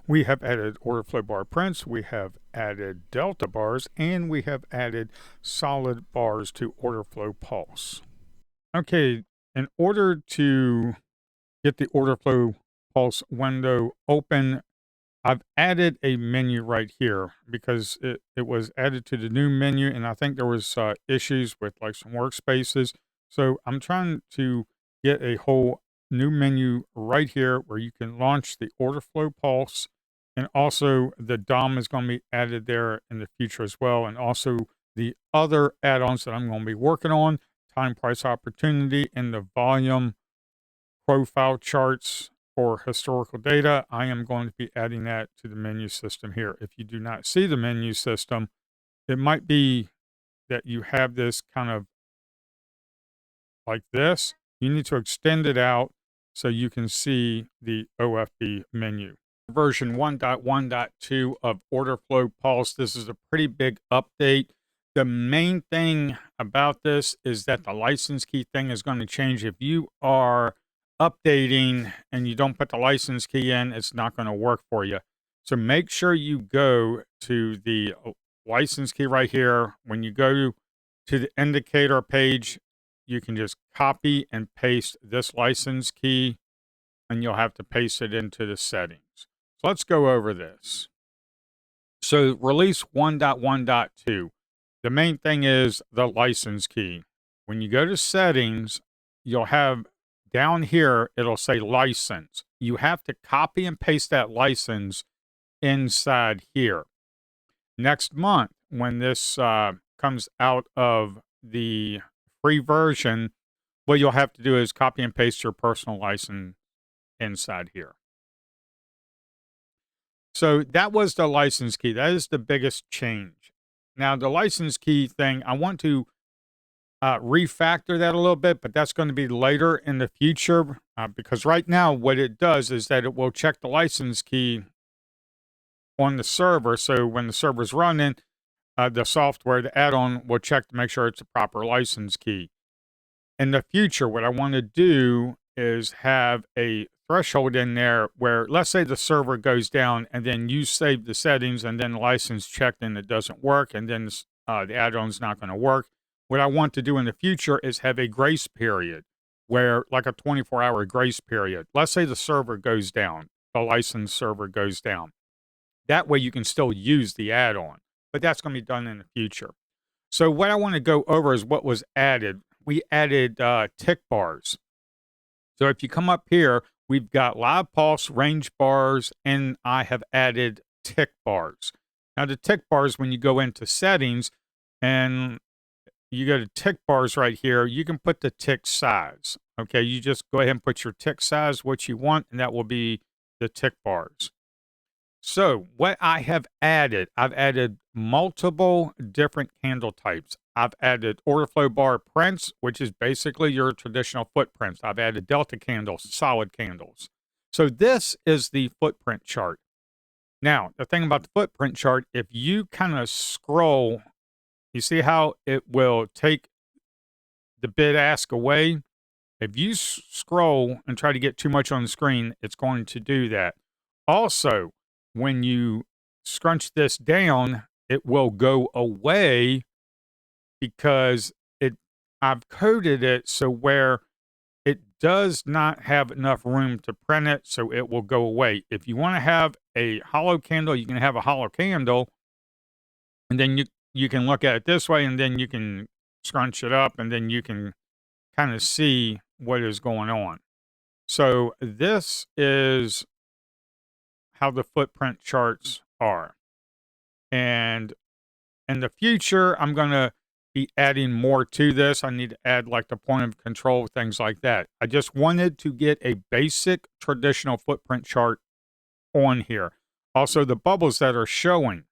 We have added order flow bar prints, we have added delta bars, and we have added solid bars to order flow pulse. Okay, in order to get the order flow pulse window open, I've added a menu right here because it was added to the new menu, and I think there was issues with like some workspaces. So I'm trying to get a whole new menu right here where you can launch the order flow pulse, and also the DOM is going to be added there in the future as well, and also the other add-ons that I'm going to be working on, time price opportunity, and the volume profile charts for historical data. I am going to be adding that to the menu system here. If you do not see the menu system, it might be that you have this kind of like this. You need to extend it out so you can see the OFB menu. Version 1.1.2 of Order Flow Pulse. This is a pretty big update. The main thing about this is that the license key thing is going to change. If you are updating and you don't put the license key in, it's not going to work for you. So make sure you go to the license key right here. When you go to the indicator page, you can just copy and paste this license key, and you'll have to paste it into the settings. So let's go over this. So release 1.1.2, the main thing is the license key. When you go to settings, you'll have down here, it'll say license. You have to copy and paste that license inside here. Next month, when this comes out of the free version, what you'll have to do is copy and paste your personal license inside here. So that was the license key. That is the biggest change. Now, the license key thing, I want to refactor that a little bit, but that's going to be later in the future because right now what it does is that it will check the license key on the server. So when the server's running, the software, the add-on will check to make sure it's a proper license key. In the future, what I want to do is have a threshold in there where, let's say the server goes down and then you save the settings and then the license checked and it doesn't work and then the add-on's not going to work. What I want to do in the future is have a grace period where, like a 24-hour grace period. Let's say the server goes down, the license server goes down. That way you can still use the add-on, but that's going to be done in the future. So what I want to go over is what was added. We added TickBars. So if you come up here, we've got live pulse, range bars, and I have added TickBars. Now the TickBars, when you go into settings and you go to TickBars right here, you can put the tick size. Okay, you just go ahead and put your tick size, what you want, and that will be the TickBars. So what I have added, I've added multiple different candle types. I've added order flow bar prints, which is basically your traditional footprints. I've added delta candles, solid candles. So this is the footprint chart. Now, the thing about the footprint chart, if you kind of scroll, you see how it will take the bid ask away? If you scroll and try to get too much on the screen, it's going to do that. Also, when you scrunch this down, it will go away because I've coded it so where it does not have enough room to print it, so it will go away. If you want to have a hollow candle, you can have a hollow candle, and then you can look at it this way, and then you can scrunch it up, and then you can kind of see what is going on. So this is how the footprint charts are. And in the future, I'm going to be adding more to this. I need to add like the point of control, things like that. I just wanted to get a basic traditional footprint chart on here. Also, the bubbles that are showing,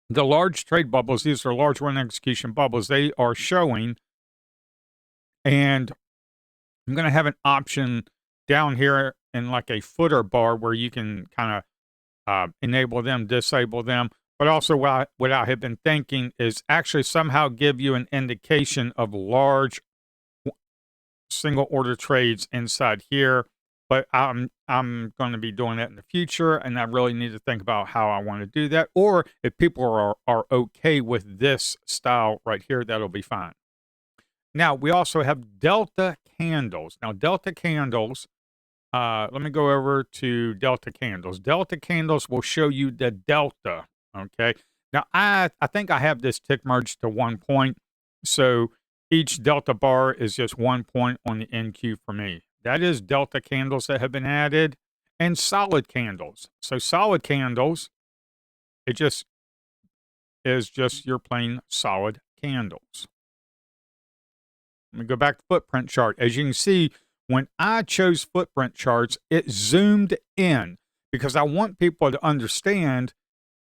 the large trade bubbles, these are large one execution bubbles, they are showing. And I'm going to have an option down here in like a footer bar where you can kind of enable them, disable them. But also what I have been thinking is actually somehow give you an indication of large single order trades inside here. but I'm going to be doing that in the future, and I really need to think about how I want to do that. Or if people are okay with this style right here, that'll be fine. Now we also have Delta candles. Now Delta candles. Let me go over to Delta candles. Delta candles will show you the delta. Okay. Now I think I have this tick merged to 1 point, so each delta bar is just 1 point on the NQ for me. That is delta candles that have been added, and solid candles. So solid candles, it just is just your plain solid candles. Let me go back to footprint chart. As you can see, when I chose footprint charts, it zoomed in because I want people to understand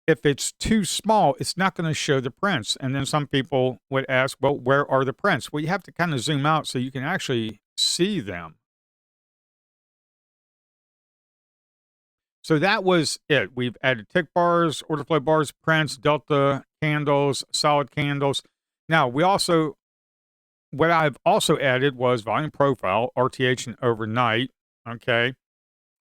if it's too small, it's not going to show the prints. And then some people would ask, well, where are the prints? Well, you have to kind of zoom out so you can actually see them. So that was it. We've added tick bars, order flow bars, prints, delta candles, solid candles. Now, what I've also added was volume profile, RTH, and overnight. Okay.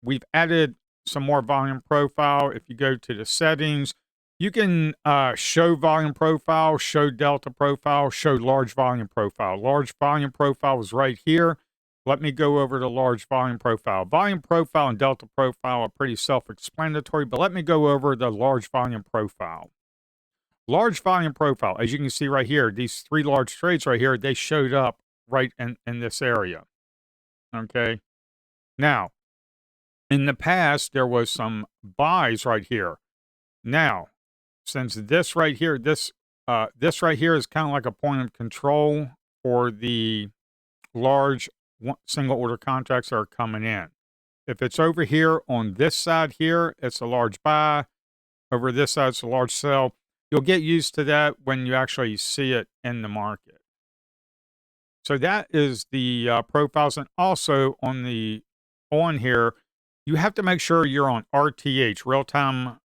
We've added some more volume profile. If you go to the settings, you can show volume profile, show delta profile, show large volume profile. Large volume profile is right here. Let me go over to large volume profile. Volume profile and delta profile are pretty self-explanatory, but let me go over the large volume profile. Large volume profile, as you can see right here, these 3 large trades right here, they showed up right in this area. Okay. Now, in the past, there was some buys right here. Now, since this right here, this right here is kind of like a point of control for the large single order contracts that are coming in. If it's over here on this side here, it's a large buy. Over this side, it's a large sell. You'll get used to that when you actually see it in the market. So that is the profiles. And also on here, you have to make sure you're on RTH, real time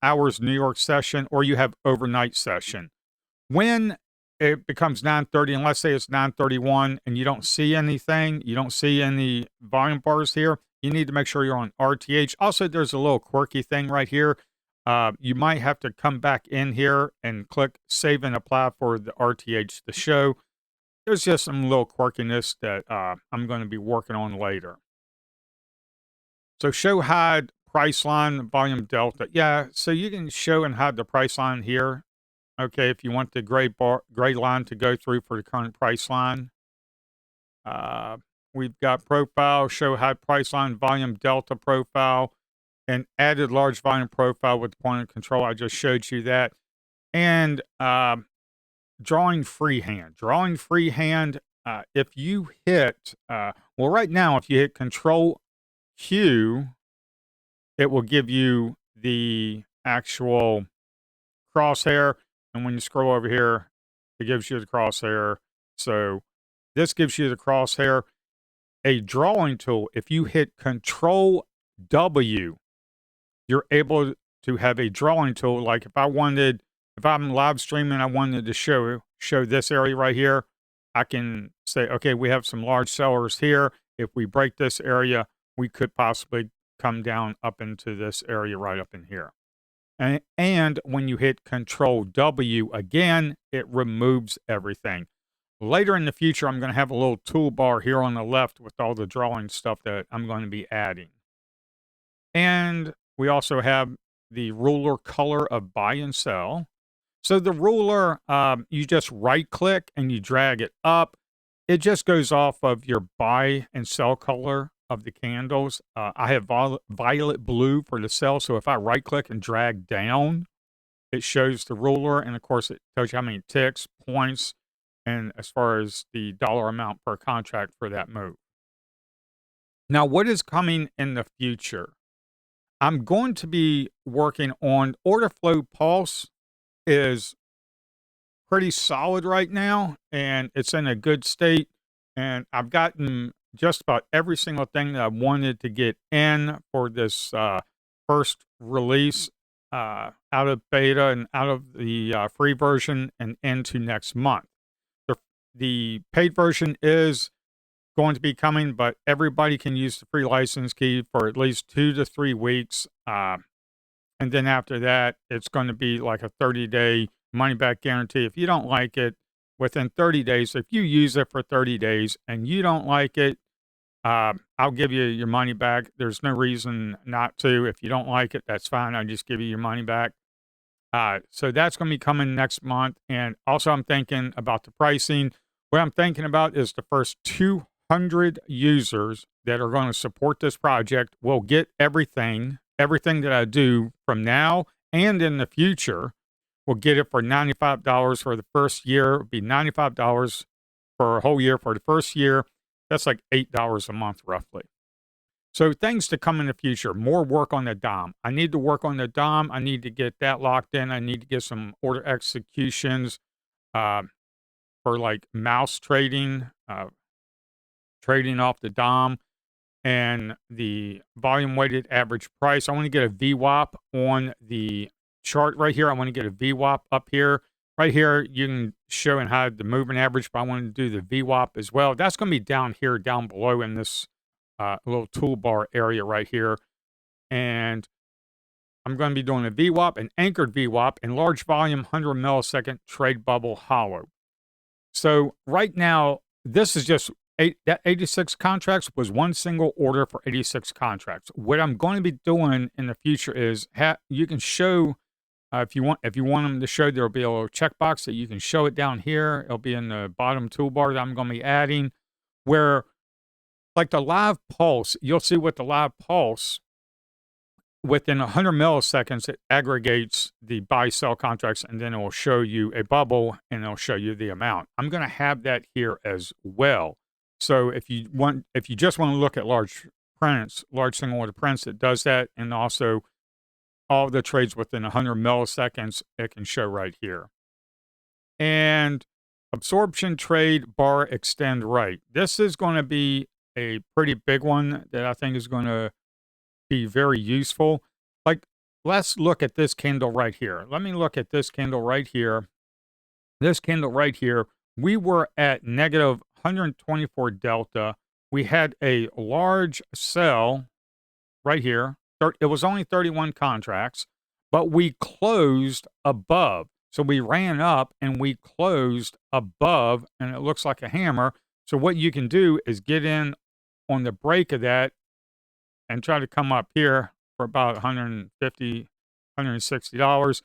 hours New York session, or you have overnight session. When it becomes 9:30, and let's say it's 9:31 and you don't see anything, you don't see any volume bars here, you need to make sure you're on RTH. Also, there's a little quirky thing right here. You might have to come back in here and click save and apply for the RTH to show. There's just some little quirkiness that I'm going to be working on later. So show hide price line, volume delta. Yeah, so you can show and hide the price line here. Okay, if you want the gray line to go through for the current price line. We've got profile, show hide price line, volume delta profile, and added large volume profile with the point of control. I just showed you that. And drawing freehand. Drawing freehand, if you hit, well, right now, if you hit Control Q, it will give you the actual crosshair. And when you scroll over here, it gives you the crosshair. So this gives you the crosshair. A drawing tool, if you hit Control W, you're able to have a drawing tool. Like if I'm live streaming, I wanted to show this area right here, I can say, okay, we have some large sellers here. If we break this area, we could possibly come down up into this area right up in here. And when you hit Control W again, it removes everything. Later in the future, I'm going to have a little toolbar here on the left with all the drawing stuff that I'm going to be adding. And we also have the ruler color of buy and sell. So the ruler, you just right click and you drag it up. It just goes off of your buy and sell color of the candles. I have violet blue for the sell. So if I right click and drag down, it shows the ruler. And of course, it tells you how many ticks, points, and as far as the dollar amount per contract for that move. Now, what is coming in the future? I'm going to be working on order flow pulse is pretty solid right now, and it's in a good state. And I've gotten just about every single thing that I wanted to get in for this first release out of beta and out of the free version and into next month. The paid version is going to be coming, but everybody can use the free license key for at least 2 to 3 weeks. And then after that, it's going to be like a 30-day money back guarantee. If you don't like it within 30 days, if you use it for 30 days and you don't like it, I'll give you your money back. There's no reason not to. If you don't like it, that's fine. I'll just give you your money back. So that's going to be coming next month. And also, I'm thinking about the pricing. What I'm thinking about is the first 200 users that are going to support this project will get everything that I do from now and in the future. Will get it for $95 for the first year. It'll be $95 for a whole year for the first year. That's like $8 a month, roughly. So things to come in the future, more work on the DOM. I need to work on the DOM. I need to get that locked in. I need to get some order executions for like mouse trading, trading off the DOM and the volume weighted average price. I want to get a VWAP on the chart right here. I want to get a VWAP up here. Right here, you can show and hide the moving average, but I want to do the VWAP as well. That's going to be down here, down below in this little toolbar area right here. And I'm going to be doing a VWAP, an anchored VWAP, and large volume 100 millisecond trade bubble hollow. So right now, this is just that 86 contracts was one single order for 86 contracts. What I'm going to be doing in the future is you can show if you want them to show, there'll be a little checkbox that you can show it down here. It'll be in the bottom toolbar that I'm going to be adding, where like the live pulse, you'll see with the live pulse, within 100 milliseconds, it aggregates the buy-sell contracts, and then it will show you a bubble, and it'll show you the amount. I'm going to have that here as well. So if you just want to look at large prints, large single order prints, it does that, and also all the trades within 100 milliseconds, it can show right here. And absorption trade bar extend right. This is going to be a pretty big one that I think is going to be very useful. Like, let's look at this candle right here. Let me look at this candle right here. This candle right here, we were at negative 124 delta. We had a large sell right here. It was only 31 contracts, but we closed above. So we ran up and we closed above, and it looks like a hammer. So what you can do is get in on the break of that and try to come up here for about $150, $160.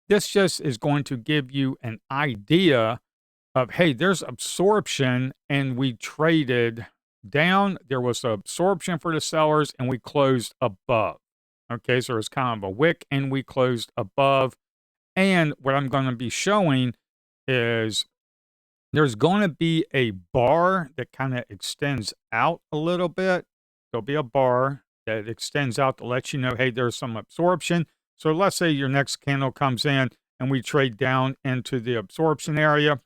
This just is going to give you an idea of, hey, there's absorption, and we traded down. There was absorption for the sellers, and we closed above. Okay, so it's kind of a wick, and we closed above. And what I'm going to be showing is there's going to be a bar that kind of extends out a little bit. There'll be a bar that extends out to let you know, hey, there's some absorption. So let's say your next candle comes in and we trade down into the absorption area.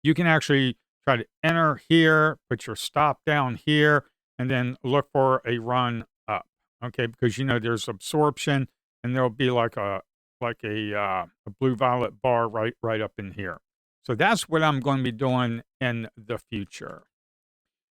You can actually try to enter here, put your stop down here, and then look for a run up. Okay, because you know there's absorption, and there'll be like a blue violet bar right up in here. So that's what I'm going to be doing in the future.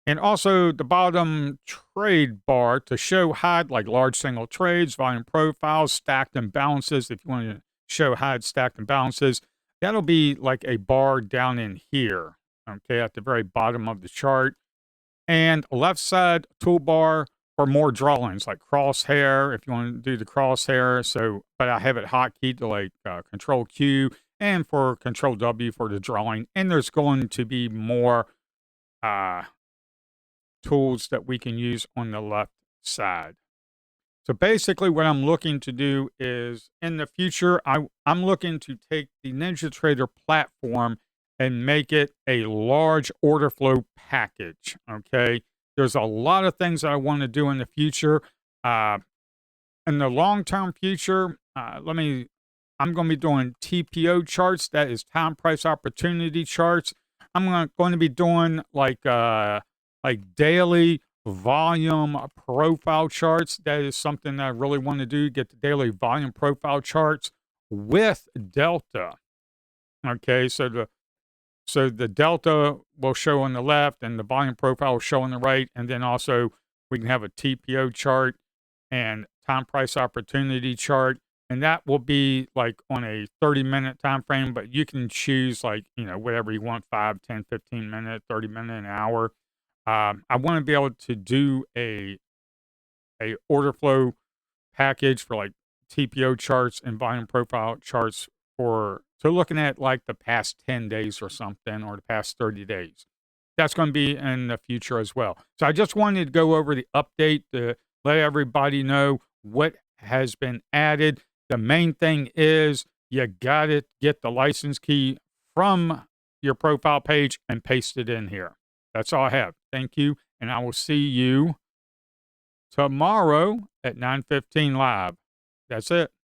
And also the bottom trade bar to show hide like large single trades, volume profiles, stacked imbalances. If you want to show hide stacked imbalances, that'll be like a bar down in here, okay, at the very bottom of the chart. And left side toolbar for more drawings, like crosshair, if you want to do the crosshair. So, but I have it hotkeyed to like Control Q and for Control W for the drawing. And there's going to be more tools that we can use on the left side. So basically what I'm looking to do is in the future, I'm looking to take the NinjaTrader platform and make it a large order flow package. Okay. There's a lot of things that I want to do in the future. In the long-term future, I'm going to be doing TPO charts. That is time price opportunity charts. I'm going to be doing like daily volume profile charts. That is something that I really want to do, get the daily volume profile charts with Delta. Okay, so So the delta will show on the left and the volume profile will show on the right. And then also we can have a TPO chart and time price opportunity chart. And that will be like on a 30-minute time frame, but you can choose like, whatever you want, 5, 10, 15 minute, 30 minute, an hour. I want to be able to do a order flow package for like TPO charts and volume profile charts so looking at like the past 10 days or something, or the past 30 days. That's going to be in the future as well. So I just wanted to go over the update to let everybody know what has been added. The main thing is you got to get the license key from your profile page and paste it in here. That's all I have. Thank you. And I will see you tomorrow at 9:15 live. That's it.